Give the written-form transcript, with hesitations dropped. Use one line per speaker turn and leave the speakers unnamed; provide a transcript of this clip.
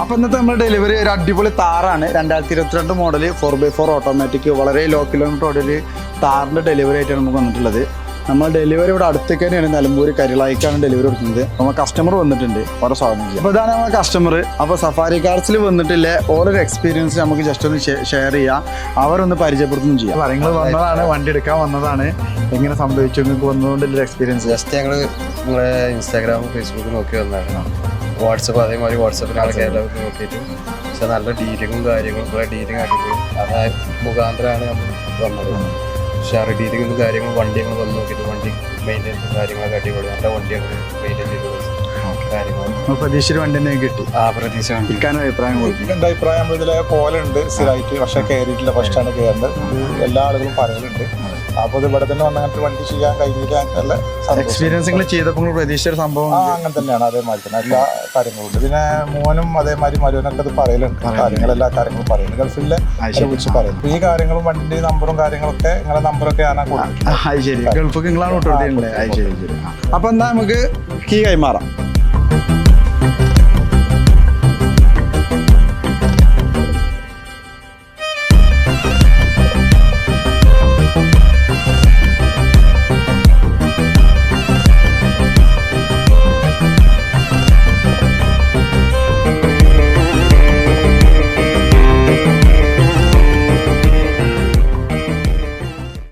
അപ്പോൾ ഇന്നത്തെ നമ്മുടെ ഡെലിവറി ഒരു അടിപൊളി താറാണ്. 2022 മോഡൽ 4x4 ഓട്ടോമാറ്റിക് വളരെ ലോ കിലോമീറ്റർ ഓടിയൊരു താറിൻ്റെ ഡെലിവറി ആയിട്ടാണ് നമുക്ക് വന്നിട്ടുള്ളത്. നമ്മൾ ഡെലിവറി ഇവിടെ അടുത്തേക്ക് തന്നെയാണ്, നിലമ്പൂർ കരിളായിക്കാണ് ഡെലിവറി കൊടുക്കുന്നത്. നമ്മൾ കസ്റ്റമർ വന്നിട്ടുണ്ട്, ഓരോ സ്വാഗതം ചെയ്യും. അപ്പോൾ ഇതാണ് നമ്മുടെ കസ്റ്റമർ. അപ്പോൾ സഫാരി കാർസിൽ വന്നിട്ടില്ല ഓരോ എക്സ്പീരിയൻസ് നമുക്ക് ജസ്റ്റ് ഒന്ന് ഷെയർ ചെയ്യാം, അവരൊന്ന് പരിചയപ്പെടുത്തുകയും ചെയ്യാം. നിങ്ങൾ വന്നതാണ്, വണ്ടി എടുക്കാൻ വന്നതാണ്, എങ്ങനെ സംഭവിച്ചു നിങ്ങൾക്ക് വന്നതുകൊണ്ടുള്ള എക്സ്പീരിയൻസ്?
ജസ്റ്റ് ഞങ്ങൾ നിങ്ങളെ ഇൻസ്റ്റാഗ്രാമും ഫേസ്ബുക്കും നോക്കി വന്നതാണ്. വാട്സപ്പ് അതേമാതിരി വാട്സപ്പിലാണ് കേരളത്തിൽ നോക്കിയിട്ട്, പക്ഷെ നല്ല ഡീലിങ്ങും കാര്യങ്ങളും ഇവിടെ ഡീലിംഗ് ആക്കിപ്പോയി. അതായത് മുഖാന്തരമാണ് നമ്മൾ വന്നത്. പക്ഷേ ഡീലിങ്ങും കാര്യങ്ങളും വണ്ടികൾ വന്ന് നോക്കിയിട്ട് വണ്ടി മെയിൻ്റെനൻസും കാര്യങ്ങളൊക്കെ അടിപൊളി നല്ല വണ്ടികൾ മെയിൻറ്റെയിൻ ചെയ്ത് കാര്യങ്ങൾ
പ്രതീക്ഷിച്ച വണ്ടി തന്നെ കിട്ടി.
പ്രതീക്ഷ വണ്ടി
അഭിപ്രായം
എൻ്റെ അഭിപ്രായം നമ്മൾ ഇതിലെ പോലെ ഉണ്ട് സ്ഥിരമായിട്ട്, പക്ഷേ കയറിയിട്ടില്ല, ഫസ്റ്റാണ് കയറുന്നത്. എല്ലാ ആളുകളും പറയുന്നുണ്ട്. അപ്പോൾ ഇത് ഇവിടെ തന്നെ വന്ന് അങ്ങനത്തെ വണ്ടി ചെയ്യാൻ കഴിഞ്ഞില്ല, നല്ല
എക്സ്പീരിയൻസ് ചെയ്തപ്പോൾ പ്രതീക്ഷിച്ച സംഭവം
അങ്ങനെ തന്നെയാണ്. അതേമാതിരി തന്നെ എല്ലാ കാര്യങ്ങളും ഉണ്ട്. പിന്നെ മോനും അതേമാതിരി മരുവനൊക്കെ അത് പറയലുണ്ട്, കാര്യങ്ങളെല്ലാ കാര്യങ്ങളും പറയുന്നത് ഗൾഫിലെ വിളിച്ച് പറയുന്നത്. ഈ കാര്യങ്ങളും വണ്ടി നമ്പറും കാര്യങ്ങളൊക്കെ നിങ്ങളുടെ നമ്പറൊക്കെ ഞാൻ കൊടുക്കും.
ശരി, ഗൾഫൊക്കെ നിങ്ങളാണ് വിട്ടുകൊടുത്തിട്ടുള്ളത്. ശരി ശരി. അപ്പോൾ എന്താ നമുക്ക് കീ കൈമാറാം.